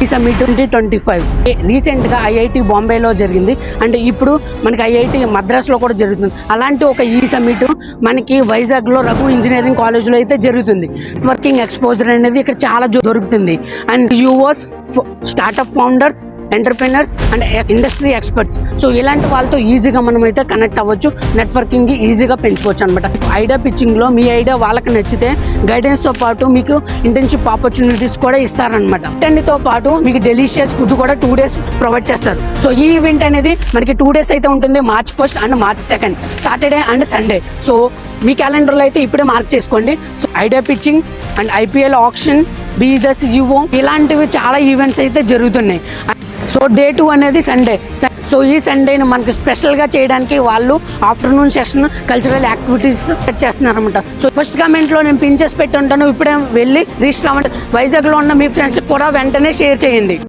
ఈ సమ్మిట్ 2025 రీసెంట్గా ఐఐటి బాంబేలో జరిగింది. అంటే ఇప్పుడు మనకి ఐఐటి మద్రాస్లో కూడా జరుగుతుంది. అలాంటి ఒక ఈ సమ్మిట్ మనకి వైజాగ్లో రఘు ఇంజనీరింగ్ కాలేజ్లో అయితే జరుగుతుంది. నెట్వర్కింగ్ ఎక్స్పోజర్ అనేది ఇక్కడ చాలా దొరుకుతుంది. And yours, startup founders, entrepreneurs and industry experts, so ఇలాంటి వాళ్ళతో ఈజీగా మనం అయితే కనెక్ట్ అవ్వచ్చు, నెట్వర్కింగ్ ఈజీగా పెంచుకోవచ్చు అనమాట. ఐడియా పిచ్చింగ్లో మీ ఐడియా వాళ్ళకి నచ్చితే గైడెన్స్తో పాటు మీకు ఇంటర్న్షిప్ ఆపర్చునిటీస్ కూడా ఇస్తారనమాట. వీటన్నిటితో పాటు మీకు డెలిషియస్ ఫుడ్ కూడా 2 days ప్రొవైడ్ చేస్తారు. సో ఈ ఈవెంట్ అనేది మనకి 2 days అయితే ఉంటుంది, March 1st and March 2nd, Saturday and Sunday. So మీ క్యాలెండర్లో అయితే ఇప్పుడే మార్క్ చేసుకోండి. So idea pitching and IPL option, be the CEO, ఇలాంటివి చాలా ఈవెంట్స్ అయితే జరుగుతున్నాయి. సో Day 2 అనేది సండే. సో ఈ సండేని మనకి స్పెషల్గా చేయడానికి వాళ్ళు ఆఫ్టర్నూన్ సెషన్ కల్చరల్ యాక్టివిటీస్ చేస్తున్నారు అనమాట. సో ఫస్ట్ కామెంట్లో నేను పిన్ చేసి పెట్టి ఉంటాను, ఇప్పుడే వెళ్ళి రిజిస్టర్ అవ్వండి. వైజాగ్లో ఉన్న మీ ఫ్రెండ్స్కి కూడా వెంటనే షేర్ చేయండి.